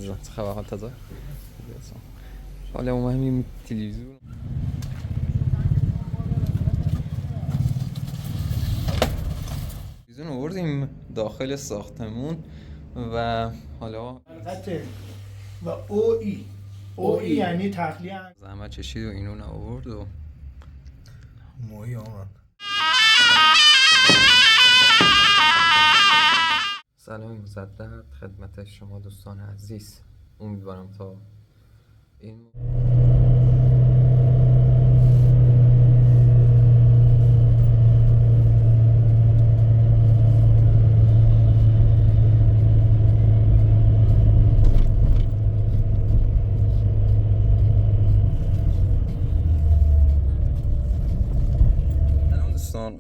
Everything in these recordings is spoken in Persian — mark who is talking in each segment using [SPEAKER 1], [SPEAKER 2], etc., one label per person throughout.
[SPEAKER 1] عزیزم چه خبر؟ حالت چطور؟ حالا ما همین تلویزیون آوردیم داخل ساختمون و حالا
[SPEAKER 2] و او ای یعنی تخلیه
[SPEAKER 1] زحمت چشید و اینو آورد و
[SPEAKER 2] موی آمد.
[SPEAKER 1] سلام مجدد خدمت شما دوستان عزیز. امیدوارم تا این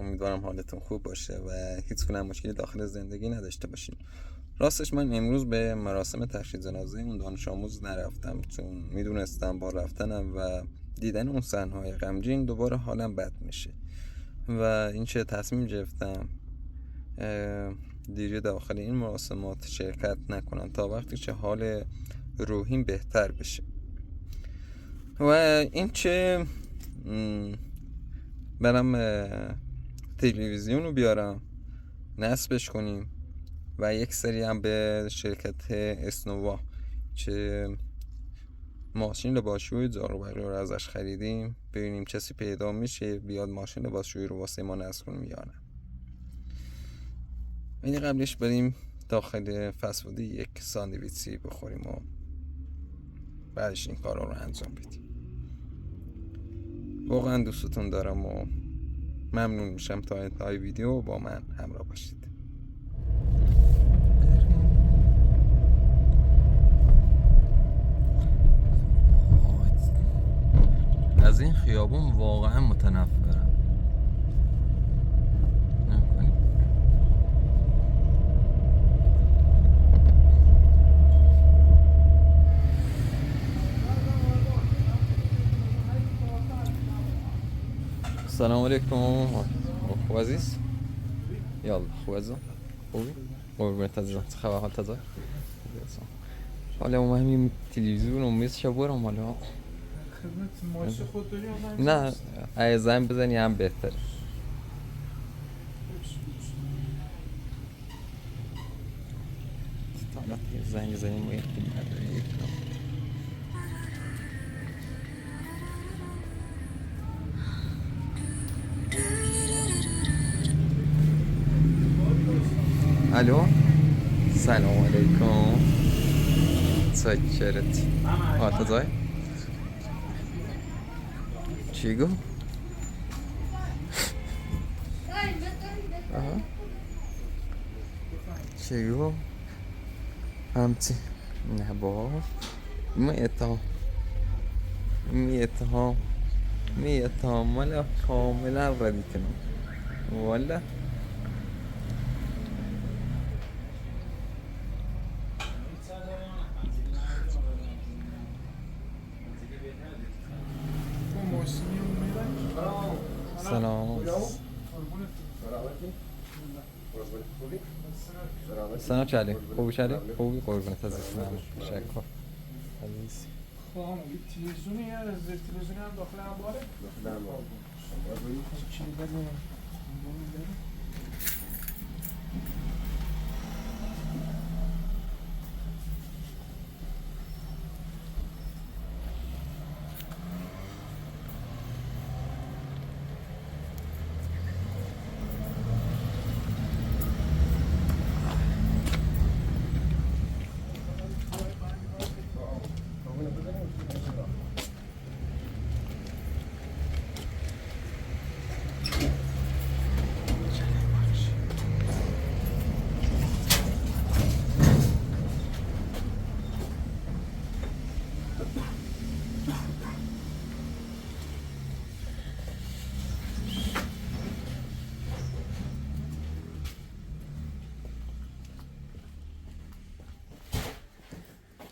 [SPEAKER 1] امیدوارم حالتون خوب باشه و هیچ گونه مشکلی داخل زندگی نداشته باشین. راستش من امروز به مراسم تشییع جنازه اون دانش آموز نرفتم، چون میدونستم با رفتنم و دیدن اون صحنه‌های غمگین دوباره حالم بد میشه و این چه تصمیم گرفتم دیگه داخل این مراسمات شرکت نکنم تا وقتی که حال روحیم بهتر بشه و این چه برم تلویزیون رو بیارم نصبش کنیم و یک سری هم به شرکت اسنووا که ماشین لباسشویی جاروبرقی رو ازش خریدیم ببینیم کسی پیدا میشه بیاد ماشین لباسشویی رو واسه ما نصب کنیم یا نه. این قبلش بریم داخل فست فودی یک ساندویچی بخوریم و بعدش این کارا رو انجام بدیم. واقعا دوستتون دارم و ممنون میشم تا انتهای ویدیو با من همراه باشید. از این خیابون واقعا متنفرم. سلام علیکم. خوب عزیز؟ یالا خوب عزیزم؟ خوبی؟ قربونت عزیزم چه خبر؟ حالت چطور؟ حالا ما همین تلویزیون و میز برم حالا
[SPEAKER 2] خدمت ماشین خود داری
[SPEAKER 1] نه اگه زنگ بزنی هم بهتره. زنگ بزنیم و یکی نداره. الو سلام علیکم. چاکرت. حالت چطور؟ چی گفت؟ چی گفت؟ همچی نه با میتام ولا کاملا ردی کنم ولا سلام. سلام چلی خوبی چلی؟ خوبی قربونت عزیزم. تشکر عزیز.
[SPEAKER 2] خواهم تلویزیونی یا تلویزیونی هم داخل انباره؟ داخل انباره. چی بدون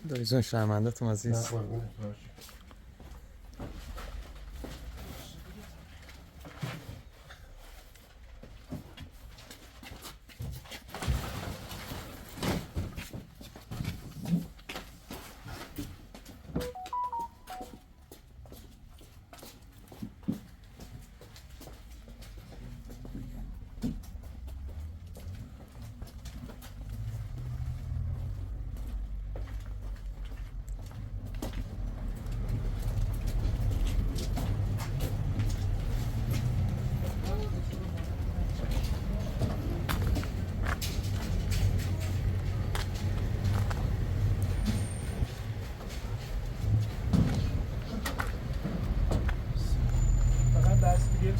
[SPEAKER 1] دایزون شرمندتون عزیز.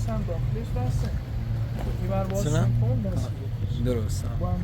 [SPEAKER 2] هم داخلش بسته این بر باز
[SPEAKER 1] سنم؟
[SPEAKER 2] کن دست
[SPEAKER 1] درست
[SPEAKER 2] با هم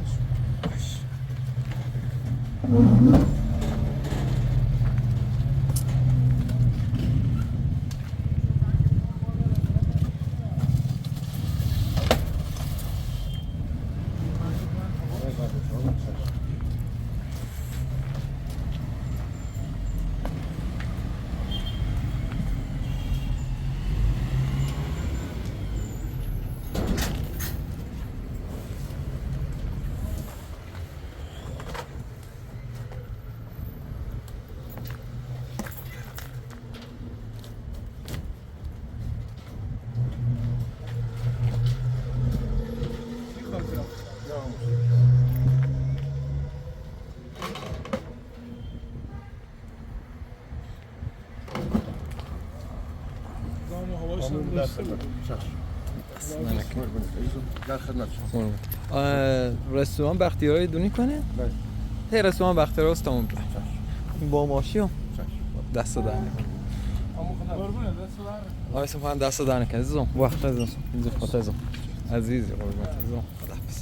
[SPEAKER 3] در خدمت شما.
[SPEAKER 1] رستوران بختیاری دونی کنه؟
[SPEAKER 3] بله.
[SPEAKER 1] هی رستوران بختیاری است اون با ماشیو دست دارم
[SPEAKER 2] قربونه دست بر
[SPEAKER 1] آقای سبحان دست دارم که عزیزم وقت عزیزم اینجا خاطر عزیزم عزیزی قربونت عزیزم خداحافظ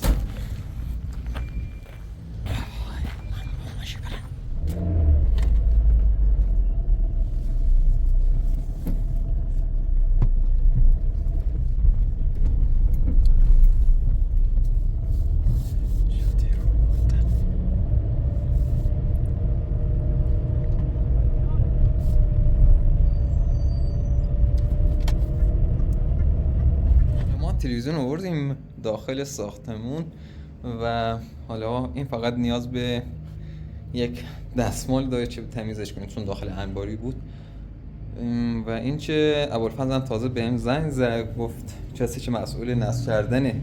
[SPEAKER 1] تلویزیون آوردیم داخل ساختمون و حالا این فقط نیاز به یک دستمال داره چه تمیزش کنیم چون داخل انباری بود و این چه ابوالفضل هم تازه بهم زنگ زد گفت کسی که مسئول نصب کردن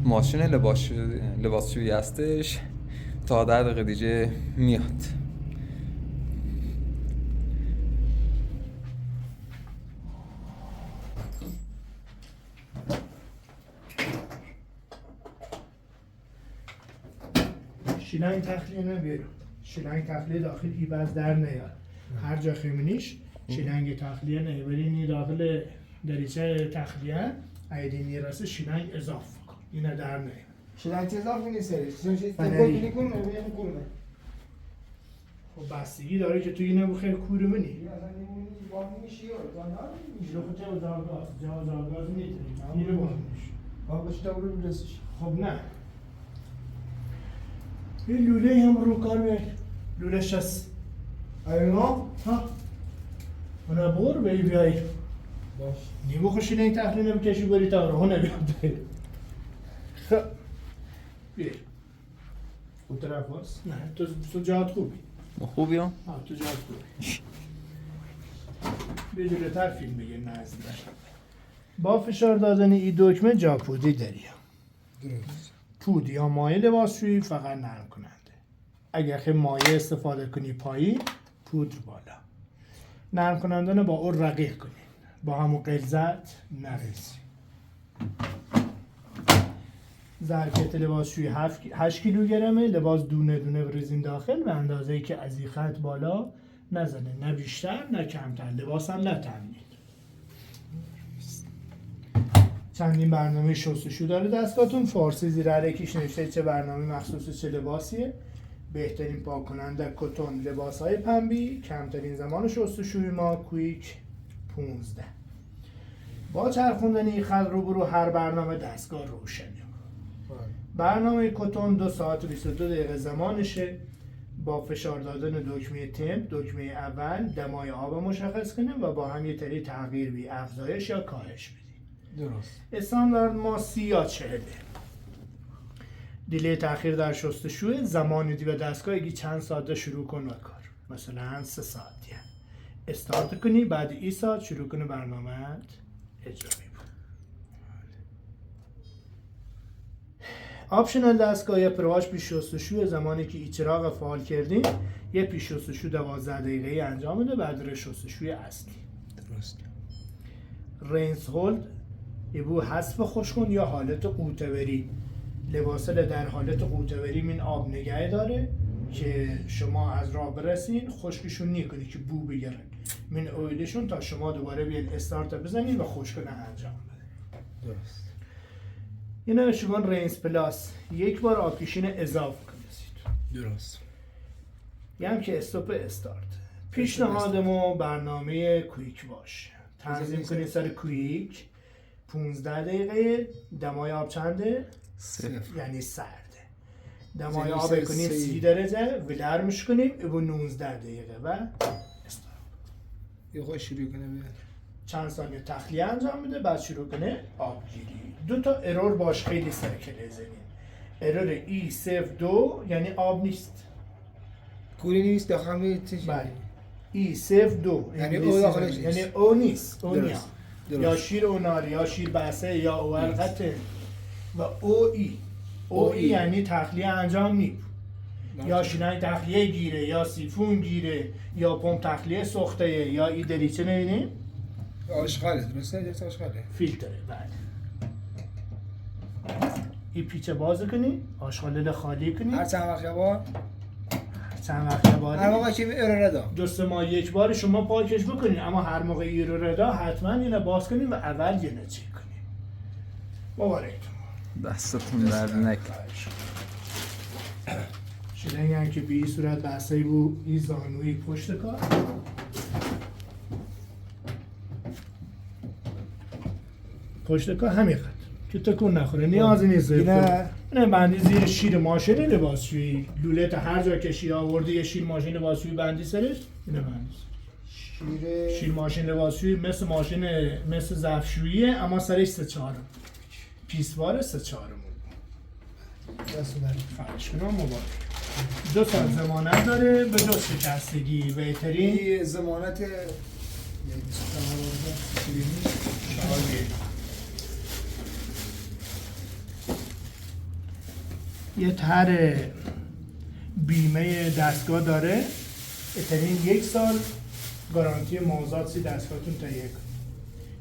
[SPEAKER 1] ماشین لباسشویی هستش تا 10 دقیقه دیگه میاد.
[SPEAKER 2] شیلنگ تخلیه نبیرو شیلنگ تخلیه داخل ایباز در نیاد هر جا خیمونیش شیلنگ تخلیه نبیرینی داخل دریچه تخلیه ایدی نیرسه شیلنگ اضافه کن اینه در نیاد
[SPEAKER 4] شیلنگ اضافه نیست سریش
[SPEAKER 2] فنری.
[SPEAKER 4] تکو کنه ببین کنه
[SPEAKER 2] خب بستگی داره که تو اینه بخیر کوره منی
[SPEAKER 4] اصلا این وام میشی یا دانار
[SPEAKER 2] اینو خود جا دارگاز میتونی اینو باهمش
[SPEAKER 4] بابش دور میرسش
[SPEAKER 2] خب نه این لوله هم رو کار بیار لوله شست
[SPEAKER 4] اینا
[SPEAKER 2] ها اونا بور بی بیایی
[SPEAKER 4] باش
[SPEAKER 2] نیمو خوشی نه این تخلیه نبکشی بری تا رو نبیاد خب بیر اون طرف باز نه تو جهات خوبی
[SPEAKER 1] خوبی هم؟
[SPEAKER 2] ها تو جهات خوبی به جلوتر فیلم بگیر نزدیک با فشار دادن این دکمه جاپودی داری
[SPEAKER 4] درست
[SPEAKER 2] پود یا مایع لباسشویی فقط نرم کننده اگر خیلی مایع استفاده کنی پایین پودر بالا نرم کننده با اون رقیق کنی با همون غلظت نرسی ظرفیت لباسشویی 8 کیلوگرمه لباس دونه دونه بریزین داخل به اندازه‌ای که از این خط بالا نزنه نه بیشتر نه کمتر لباس هم نتنید چندین برنامه شستشو داره دستگاهتون فارسی زیر هر یکیش نوشته چه برنامه مخصوص چه لباسیه بهترین پاک کننده کتون لباس‌های پنبی کمترین زمان شستشوی ما کویک 15 با چرخوندن این خط رو برو هر برنامه دستگاه روشنه برنامه کتون 2 ساعت و 22 دقیقه زمانشه با فشار دادن دکمه تمپ دکمه اول دمای آب مشخص کنه و با هم یه طریق تغییر بی افزایش یا کاهش بدیم
[SPEAKER 4] درست
[SPEAKER 2] استاندارد ما 30 یا 40 دیلی تأخیر در شستشوی زمان دی و دستگاهی چند ساعت شروع کن و کار مثلا 3 ساعتیه استارت کنی بعد این ساعت شروع کنی برنامه اجرا می‌کنی آپشنال دستگاه یا پرواش پیش شستشوی زمانی که این چراغ فعال کردیم یه پیش شستشو 12 دقیقه‌ای انجام میده بعد شستشوی اصلی
[SPEAKER 4] درست
[SPEAKER 2] رینز هولد ایبو حذف خوشکن یا حالت قوطه‌وری لباسل در حالت قوطه‌وری من آب نگه داره که شما از راه برسین خشکشون نیکنی که بو بگیرن من اویلشون تا شما دوباره بیان استارت بزنین و خشک انجام بده
[SPEAKER 4] درست.
[SPEAKER 2] اینا شما رینز پلاس یک بار آبکشین اضافه کنید.
[SPEAKER 4] درست.
[SPEAKER 2] یعنی که استوپ استارت. پیشنهادمو برنامه کویک باش. تنظیم کنید سر کویک 15 دقیقه. دمای آب چنده؟
[SPEAKER 1] صفر.
[SPEAKER 2] یعنی سرده. دمای آب کنیم 30 درجه ولرمش کنیم و 19 دقیقه و استارت.
[SPEAKER 4] یه خود شروع کنه به
[SPEAKER 2] چند ثانیه تخلیه انجام میده بعد شروع کنه آبگیری. 2 تا ارور باش خیلی سرکله زنین. ارور E02 یعنی آب نیست.
[SPEAKER 4] کولی نیست داخل می چیزی.
[SPEAKER 2] بله E02
[SPEAKER 4] یعنی او داخلش نیست.
[SPEAKER 2] یعنی او نیست. او
[SPEAKER 4] درست.
[SPEAKER 2] نیا. یا شیر اوناری یا شیر بسه یا اولقته و او ای. او ای یعنی تخلیه انجام نید. یا شیرنگ تخلیه گیره یا سیفون گیره یا پمپ تخلیه سخته یا ای دریچه نبینیم؟
[SPEAKER 4] آشغاله درسته؟ جلسه آشغاله
[SPEAKER 2] فیلتره بعد این پیچه باز کنی آشغاله خالی کنی
[SPEAKER 4] هر چند وقت یه بار؟
[SPEAKER 2] چند وقت باری
[SPEAKER 4] هر موقع که اراره دا
[SPEAKER 2] 2 ماه یک بار شما پاکش بکنید اما هر موقع ایرو ردا حتما اینو باز کنید و اول اینو چک کنید. مبارکتون.
[SPEAKER 1] دستتون درد نکنه.
[SPEAKER 2] شیرنگ هم که به این صورت بسته بود این زانوی پشت کار پشت کار همین خط که تکون نخوره نیازی نیست. نه بندی زیر شیر ماشین لباسشویی لولت هر جا کشی آوردی یه شیر ماشین لباسشویی بندی سرش اینه بندی شیر ماشین لباسشویی مثل ماشین مثل ظرفشوییه اما سرش 3/4 پیسوار 3/4 دست در فرش کنم. مبارک. 2 سال ضمانت داره به جز شکستگی بهترین
[SPEAKER 4] این ضمانت
[SPEAKER 2] یه طرح بیمه دستگاه داره بهترین 1 سال گارانتی موضوعاتی دستگاهتون تهیه کنید.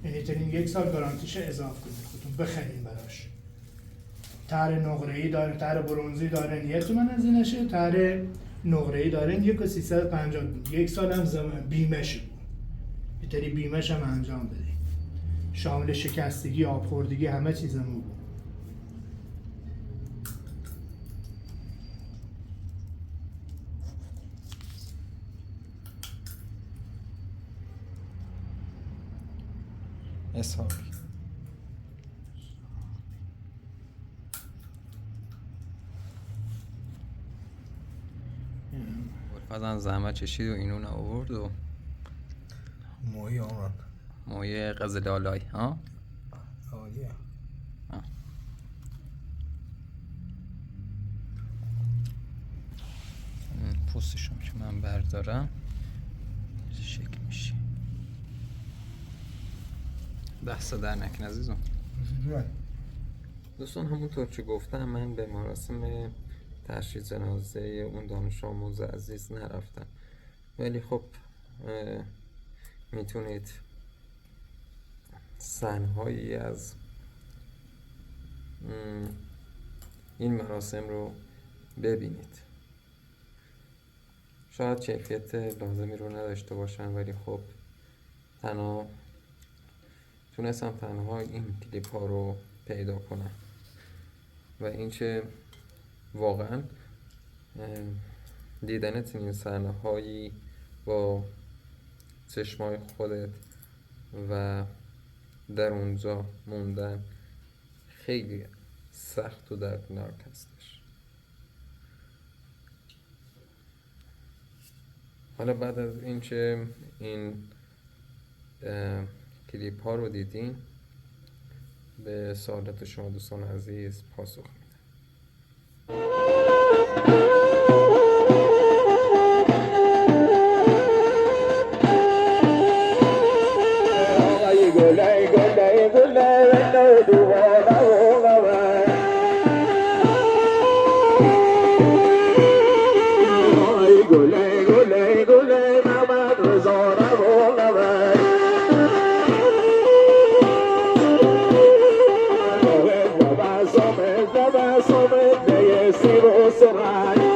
[SPEAKER 2] یعنی بهترین 1 سال گارانتیش اضافه کنید خودتون بخرین براش. طرح نقره‌ای داره طرح برنزی داره 1 تومن هزینه‌شه طرح نقره‌ای داره 1,350 1 سال هم بیمه‌شه بود. بهتری بیمه‌ش هم انجام بدید. شامل شکستگی آبخوردگی همه چیزمون بود.
[SPEAKER 1] اسحاقی بعدن زحمت چشید و اینو آورد و
[SPEAKER 4] موی آمد
[SPEAKER 1] موی قزلالای ها
[SPEAKER 4] عالیه.
[SPEAKER 1] پوستشون که من بردارم شکل میشه. دست در نکن عزیزم. دوستان همونطور که گفتم من به مراسم تشییع جنازه اون دانش آموز عزیز نرفتم ولی خب میتونید صحنه‌هایی از این مراسم رو ببینید. شاید کیفیت لازمی رو نداشته باشن ولی خب تونستم تنها این کلیپ ها رو پیدا کنم و اینکه واقعا دیدن این صحنه هایی با چشمای خودت و در اونجا موندن خیلی سخت و دردناک هستش. حالا بعد از اینکه این کلیپ ها رو دیدین به سوالات شما دوستان عزیز پاسخ میدم.
[SPEAKER 5] Somos de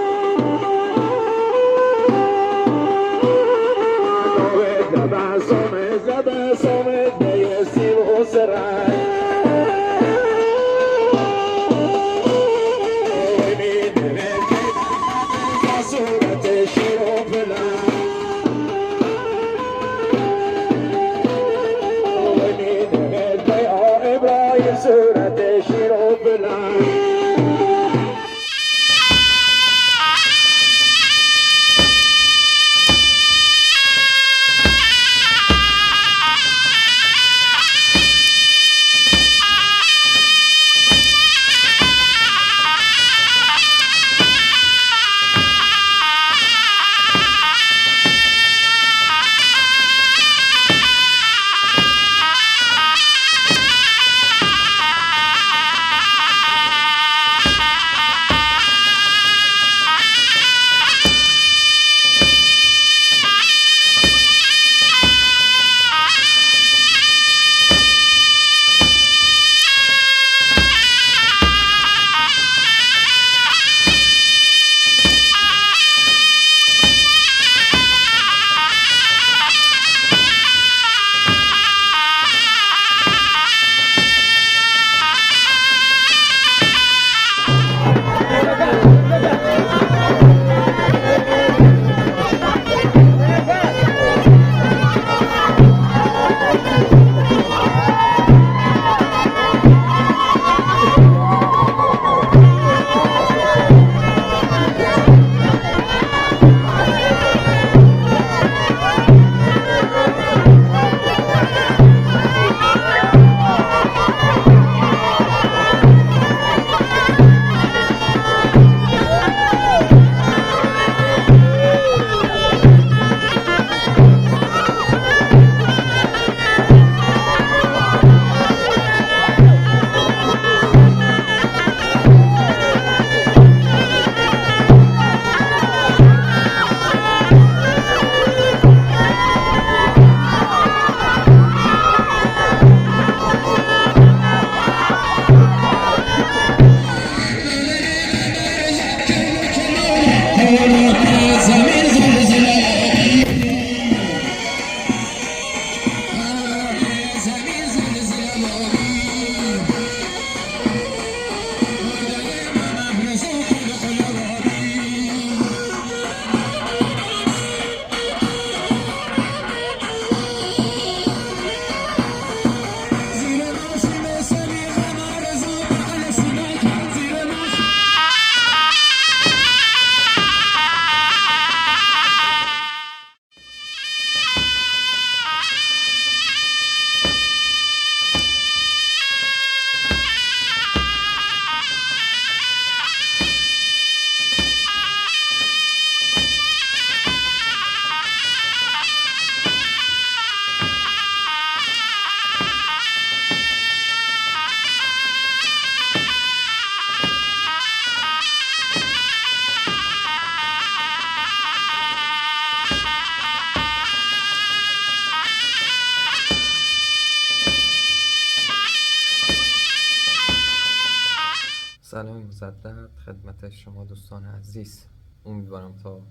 [SPEAKER 5] سلام مجدد خدمت شما دوستان عزیز. امیدوارم تا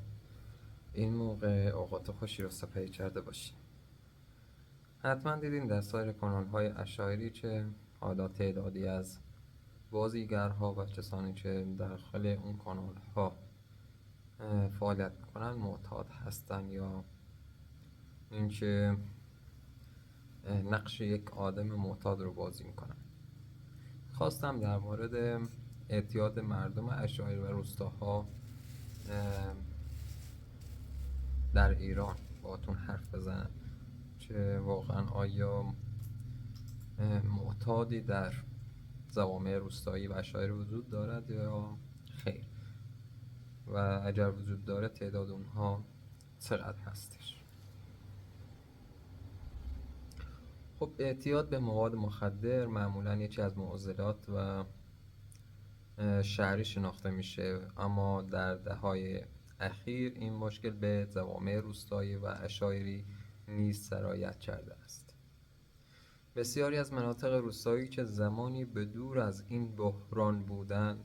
[SPEAKER 5] این موقع اوقات خوشی رو سپری کرده باشید. حتما دیدین در سایر کانال‌های اشاعری که حالا تعدادی از بازیگرها و کسانی که داخل اون کانال‌ها فعالیت میکنن معتاد هستن یا اینکه نقش یک آدم معتاد رو بازی میکنن. خواستم در مورد اعتیاد مردم اشاعره و روستاها در ایران باهاتون حرف بزنم که واقعا آیا معتادی در جوامع روستایی و اشاعره وجود دارد یا خیر، و اگر وجود داره تعداد اونها چقدر هستش. خب اعتیاد به مواد مخدر معمولا یکی از معضلات و شهری شناخته میشه، اما در دهه‌های اخیر این مشکل به جوامع روستایی و اشاعری نیز سرایت کرده است. بسیاری از مناطق روستایی که زمانی به دور از این بحران بودند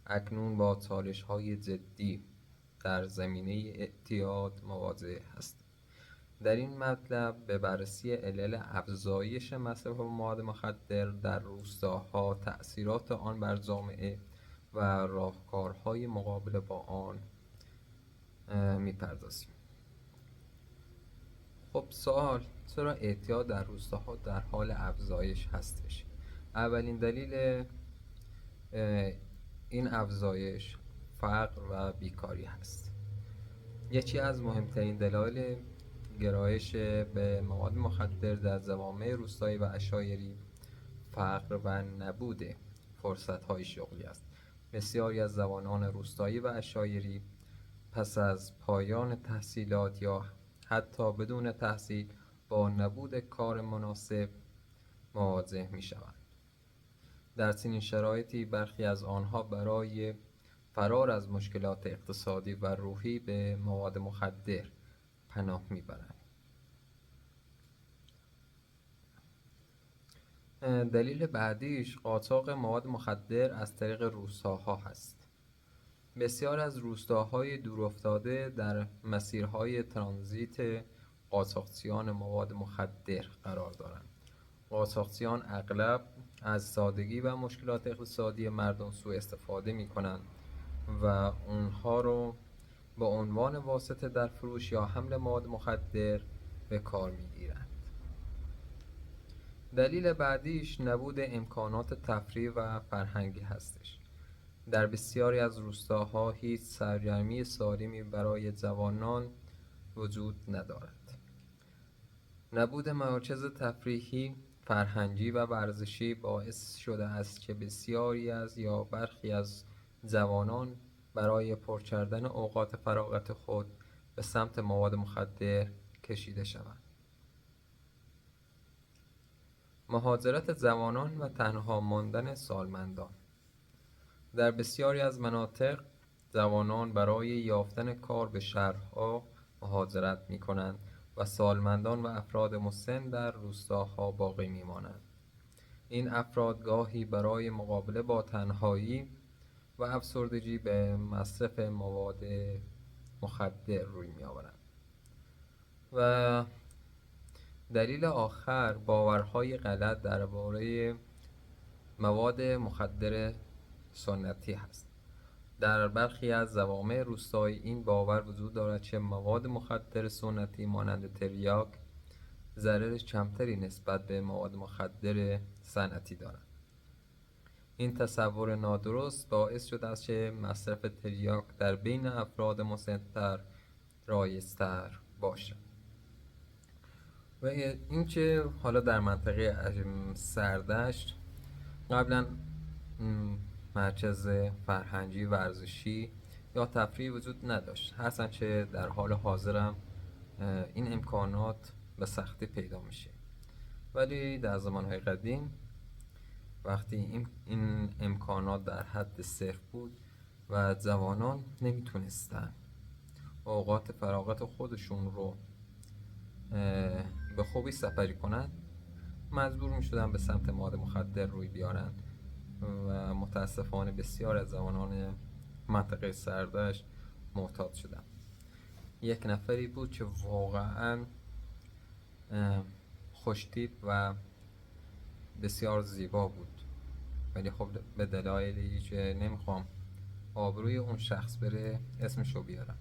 [SPEAKER 5] اکنون با چالش‌های جدی در زمینه اعتیاد مواجه هستند. در این مطلب به بررسی علل افزایش مصرف مواد مخدر در روستاها، تأثیرات آن بر جامعه و راهکارهای مقابله با آن میپردازیم. خب سوال، چرا اعتیاد در روستاها در حال افزایش هستش؟ اولین دلیل این افزایش فقر و بیکاری هست. یکی از مهمترین دلایل گرایش به مواد مخدر در جوامع روستایی و اشاعری فقر و نبود فرصت‌های شغلی است. بسیاری از جوانان روستایی و اشاعری پس از پایان تحصیلات یا حتی بدون تحصیل با نبود کار مناسب مواجه می‌شوند. در چنین شرایطی برخی از آنها برای فرار از مشکلات اقتصادی و روحی به مواد مخدر پناه میبرند. دلیل بعدیش قاچاق مواد مخدر از طریق روستاها هست. بسیار از روستاهای دورافتاده در مسیرهای ترانزیت قاچاقچیان مواد مخدر قرار دارند. قاچاقچیان اغلب از سادگی و مشکلات اقتصادی مردم سوء استفاده می کنند و اونها رو با عنوان واسطه در فروش یا حمل مواد مخدر به کار می گیرند. دلیل بعدیش نبود امکانات تفریح و فرهنگی هستش. در بسیاری از روستاها هیچ سرگرمی سالمی برای جوانان وجود ندارد. نبود مراکز تفریحی، فرهنگی و ورزشی باعث شده است که بسیاری از یا برخی از جوانان برای پر کردن اوقات فراغت خود به سمت مواد مخدر کشیده شوند. مهاجرت جوانان و تنها ماندن سالمندان. در بسیاری از مناطق جوانان برای یافتن کار به شهرها مهاجرت می کنند و سالمندان و افراد مسن در روستاها باقی می مانند. این افراد گاهی برای مقابله با تنهایی و افسردگی به مصرف مواد مخدر روی می آورند. و دلیل آخر باورهای غلط درباره مواد مخدر سنتی هست. در برخی از جوامع روستایی این باور وجود دارد که مواد مخدر سنتی مانند تریاک ضرر کمتری نسبت به مواد مخدر صنعتی دارد. این تصور نادرست باعث شده است که مصرف تریاک در بین افراد مسن‌تر رایج‌تر باشد. و اینکه حالا در منطقه سردشت قبلا مرکز فرهنگی، ورزشی یا تفریحی وجود نداشت، هرچند که در حال حاضرم این امکانات به سختی پیدا میشه. ولی در زمانهای قدیم وقتی این امکانات در حد صفر بود و جوانان نمیتونستن اوقات فراغت خودشون رو به خوبی سپری کنن، مجبور میشدن به سمت مواد مخدر روی بیارن و متاسفانه بسیار از زبانان منطقه سردشت معتاد شدم. یک نفری بود که واقعا خوشتیپ و بسیار زیبا بود، ولی خب به دلایلی که نمیخوام آبروی اون شخص بره اسمشو بیارم.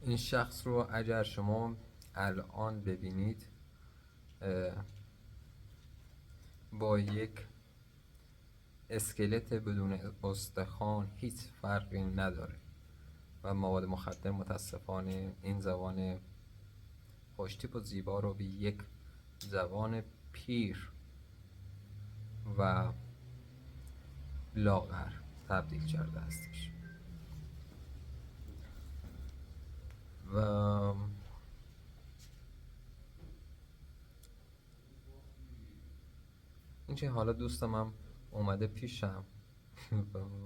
[SPEAKER 5] این شخص رو اگر شما الان ببینید با یک اسکلت بدون استخوان هیچ فرقی نداره و مواد مخدر متاسفانه این زبان خوشتیپ و زیبا رو به یک زبان پیر و لاغر تبدیل کرده هستش. و اینکه حالا دوستم هم اومده پیشم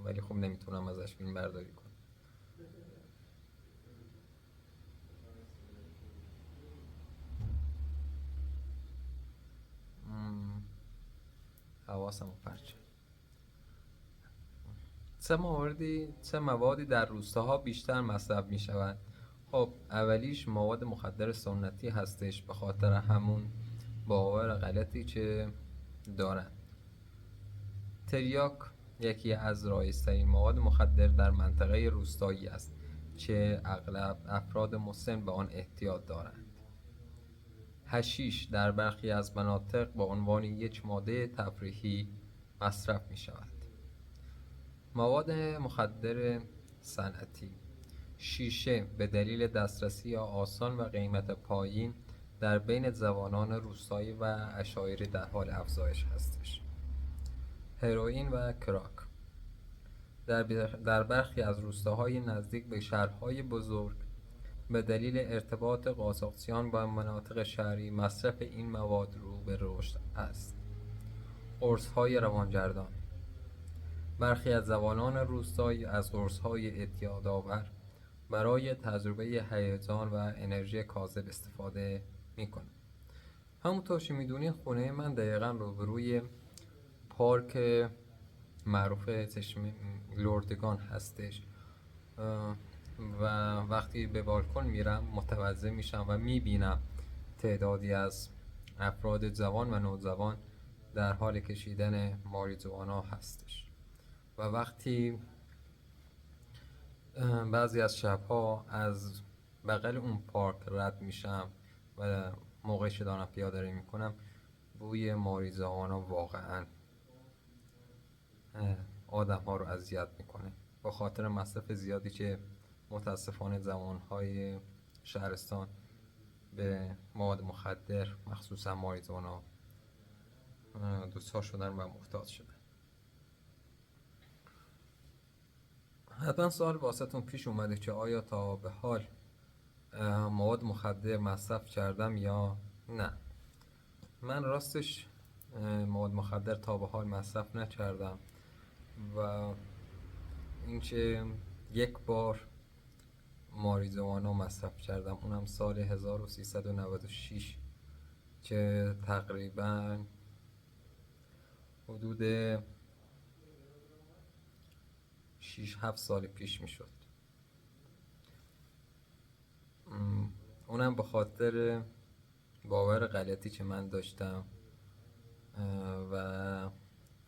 [SPEAKER 5] ولی خب نمیتونم ازش فیلم برداری کنم. حواسم رو پرچه. چه موادی در روستاها بیشتر مصرف می شود؟ خب اولیش مواد مخدر سنتی هستش، به خاطر همون باور غلطی که دارن. تریاک یکی از رایج‌ترین مواد مخدر در منطقه روستایی است که اغلب افراد مسن به آن احتیاج دارند. حشیش در برخی از مناطق به عنوان یک ماده تفریحی مصرف می شود. مواد مخدر صنعتی: شیشه به دلیل دسترسی آسان و قیمت پایین در بین جوانان روستایی و عشایری در حال افزایش هستش. هروئین و کراک در برخی از روستاهای نزدیک به شهرهای بزرگ به دلیل ارتباط قاچاقچیان با مناطق شهری مصرف این مواد رو به رشد است. قرص‌های روانگردان: برخی از جوانان روستایی از قرص‌های اعتیادآور برای تجربه هیجان و انرژی کاذب استفاده می‌کنند. همونطور که می‌دونید خونه من دقیقاً روبروی پارک معروف چشم لردگان هستش و وقتی به بالکن میرم متوجه میشم و میبینم تعدادی از افراد جوان و نوجوان در حال کشیدن ماریجوانا هستش و وقتی بعضی از شبها از بغل اون پارک رد میشم و موقعی که دارم پیاده میکنم بوی ماریجوانا واقعا آدم ها رو اذیت میکنه با خاطر مصرف زیادی که متاسفانه جوانهای شهرستان به مواد مخدر مخصوصا ماریجوانا دچار شدن و محتاج شدن. حتما سوال واسهتون پیش اومده که آیا تا به حال مواد مخدر مصرف کردم یا نه. من راستش مواد مخدر تا به حال مصرف نکردم و اینکه یک بار ماریجوانا مصرف کردم، اونم سال 1396 که تقریبا حدود 6-7 سال پیش میشد. اونم به خاطر باور غلطی که من داشتم و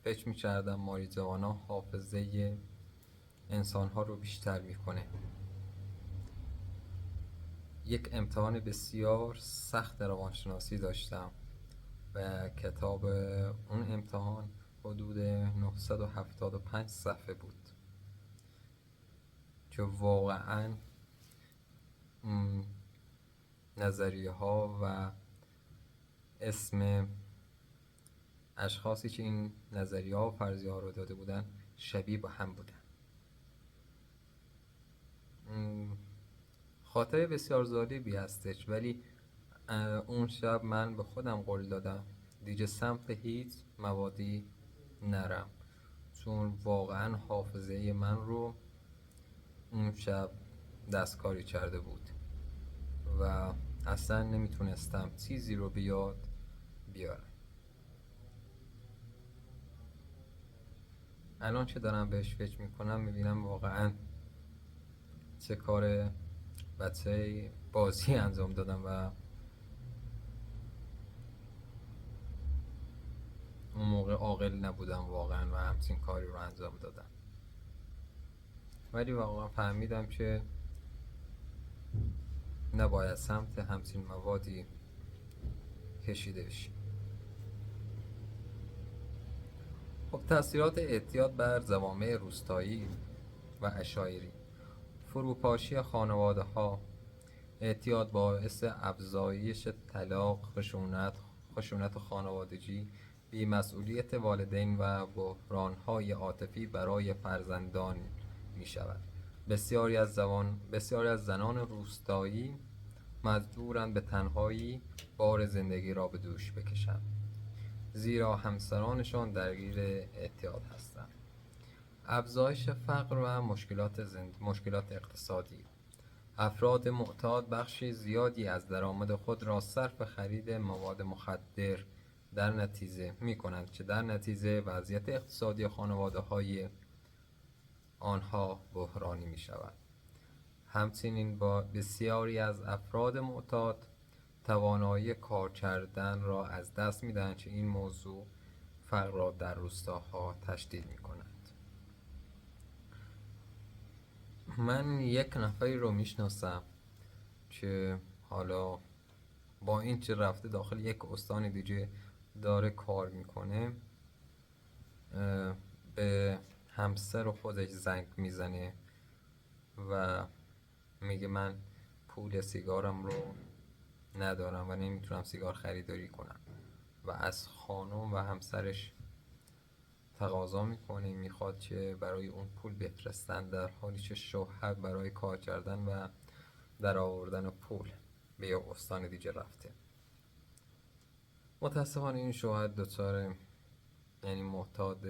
[SPEAKER 5] فکر میکردم ماریجوانا حافظه انسانها رو بیشتر میکنه. یک امتحان بسیار سخت روانشناسی داشتم و کتاب اون امتحان حدود 975 صفحه بود که واقعا نظریه ها و اسم اشخاصی که این نظریه ها و فرضیه ها رو داده بودن شبیه با هم بودن. خاطره بسیار جالبی هستش، ولی اون شب من به خودم قول دادم دیگه سمت هیچ موادی نرم، چون واقعا حافظه من رو اون شب دستکاری کرده بود و اصلا نمیتونستم چیزی رو به یاد بیارم. الان که دارم بهش فکر میکنم میبینم واقعا چه کار بچه بازی انجام دادم و اون موقع عاقل نبودم واقعا و همچین کاری رو انجام دادم. ولی واقعا فهمیدم که نباید سمت همچین موادی کشیده بشیم. خب تأثیرات اعتیاد بر جوامع روستایی و عشایری. فروپاشی خانواده ها. اعتیاد باعث افزایش طلاق، خشونت خانوادگی، بی‌مسئولیت والدین و بحران‌های عاطفی برای فرزندان می شود. بسیاری از زنان روستایی مجبورند به تنهایی بار زندگی را به دوش بکشند، زیرا همسرانشان درگیر اعتیاد هستند. افزایش فقر و مشکلات اقتصادی. افراد معتاد بخشی زیادی از درآمد خود را صرف خرید مواد مخدر می کنند که در نتیجه وضعیت اقتصادی خانواده‌های آنها بحرانی می شود. همچنین با بسیاری از افراد معتاد توانایی کار کردن را از دست می دهند که این موضوع فقر را در روستاها تشدید می کند. من یک نفری رو میشناسم که حالا با این چه رفته داخل یک استان دیگه داره کار میکنه، به همسر خودش زنگ میزنه و میگه من پول سیگارم رو ندارم و نمیتونم سیگار خریداری کنم و از خانم و همسرش تقاضا میکنه، میخواد که برای اون پول بفرستن، در حالی که شوهر برای کار کردن و در آوردن پول به یک استان دیگه رفته. متاسفانه این شوهر دچار یعنی معتاد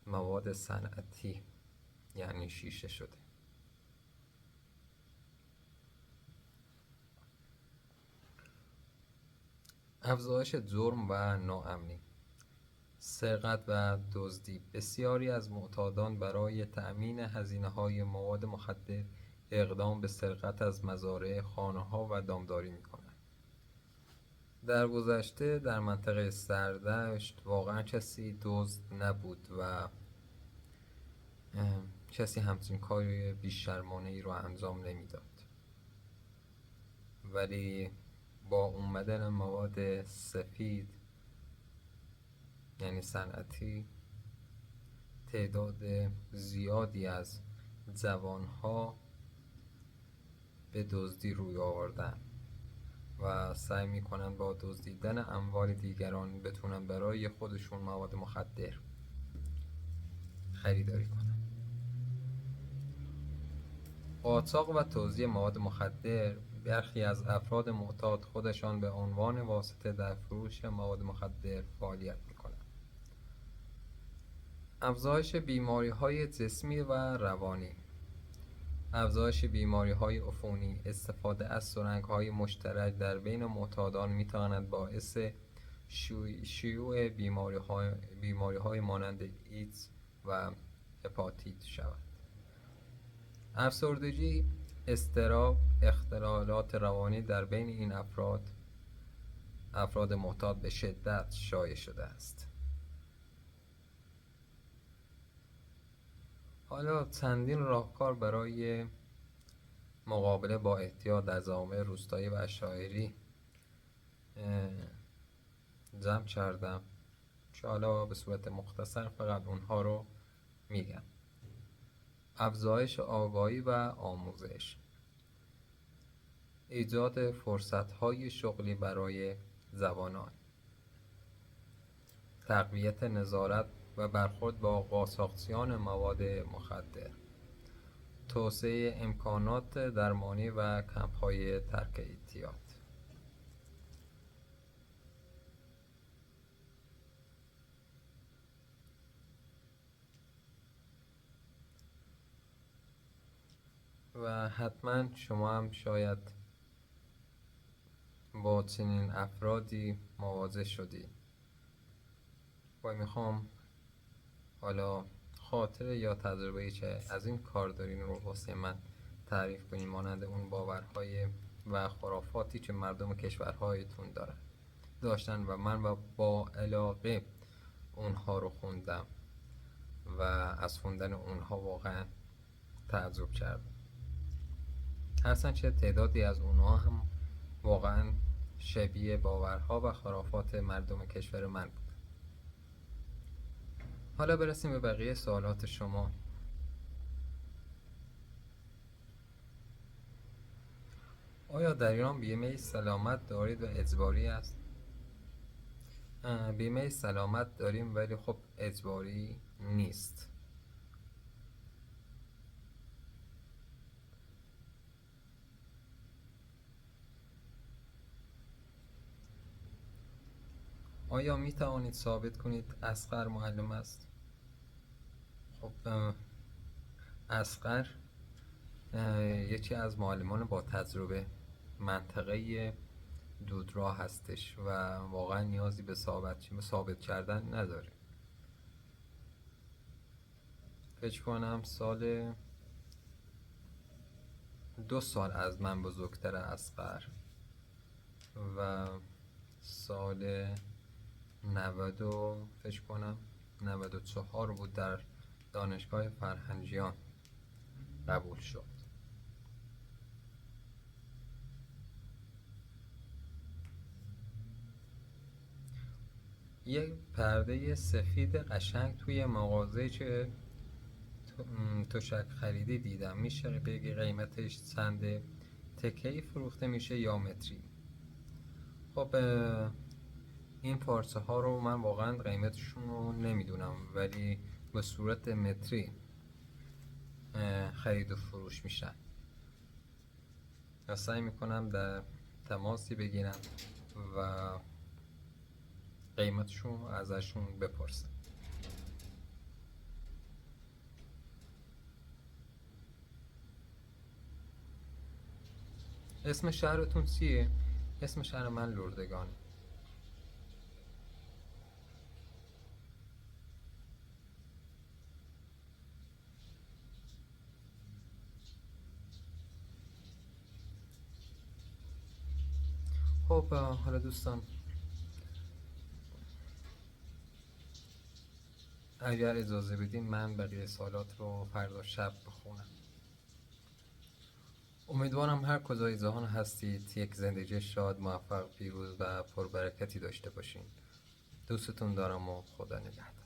[SPEAKER 5] مواد صنعتی یعنی شیشه شده. افزایش جرم و ناامنی. سرقت و دزدی. بسیاری از معتادان برای تأمین هزینه‌های مواد مخدر اقدام به سرقت از مزارع، خانه‌ها و دامداری می‌کنند. در گذشته در منطقه سردشت واقعا کسی دزد نبود و کسی همچین کاری بی‌شرمانه‌ای رو انجام نمی‌داد. ولی با اومدن مواد سفید یعنی صنعتی، تعداد زیادی از جوانها به دزدی روی آوردن و سعی میکنن با دزدیدن اموال دیگران بتونن برای خودشون مواد مخدر خریداری کنن. قاچاق و توزیع مواد مخدر. برخی از افراد معتاد خودشان به عنوان واسطه در فروش مواد مخدر فعالیت میکنند. افزایش بیماری‌های جسمی و روانی. افزایش بیماری‌های عفونی. استفاده از سرنگ‌های مشترک در بین معتادان می‌تواند باعث شیوع بیماری‌های مانند ایدز و هپاتیت شود. افسردگی، اضطراب، اختلالات روانی در بین این افراد معتاد به شدت شایع شده است. حالا چندین راهکار برای مقابله با اعتیاد در جوامع روستایی و عشایری جمع کردم که حالا به صورت مختصر فقط اونها رو میگم. افزایش آگاهی و آموزش. ایجاد فرصت‌های شغلی برای جوانان. تقویت نظارت و برخورد با قاچاقچیان مواد مخدر. توسعه امکانات درمانی و کمپ‌های ترک اعتیاد. و حتما شما هم شاید با چنین افرادی مواجه شدی و میخوام حالا خاطره یا تجربه که از این کار دارین رو واسه من تعریف کنین، مانند اون باورهای و خرافاتی که مردم کشورهایتون داشتن و من با علاقه اونها رو خوندم و از خوندن اونها واقعا تعجب کردم. هرچند که تعدادی از اونها هم واقعا شبیه باورها و خرافات مردم کشور من بود. حالا برسیم به بقیه سوالات شما. آیا در ایران بیمه سلامت دارید و اجباری است؟ بیمه سلامت داریم ولی خب اجباری نیست. آیا می توانید ثابت کنید اصغر معلم است؟ خب اصغر یکی از معلمان با تجربه منطقه دودراه هستش و واقعا نیازی به ثابت کردن نداره. فکر کنم 2 سال از من بزرگتر اصغر و سال 94 بود در دانشگاه فرهنگیان قبول شد. یک پرده سفید قشنگ توی مغازه که تشک خریدی دیدم. میشه بگی قیمتش چنده؟ تکه‌ای فروخته میشه یا متری؟ خب این پارچه ها رو من واقعا قیمتشون رو نمیدونم ولی به صورت متری خرید و فروش میشن و سعی میکنم در تماسی بگیرم و قیمتشون ازشون بپرسم. اسم شهرتون چیه؟ اسم شهر من لردگانه. خب حالا دوستان اگر اجازه بدین من بقیه سوالات رو فردا شب بخونم. امیدوارم هر کجای جهان هستید یک زندگی شاد، موفق، پیروز و پربرکتی داشته باشین. دوستتون دارم و خدا نگهدار.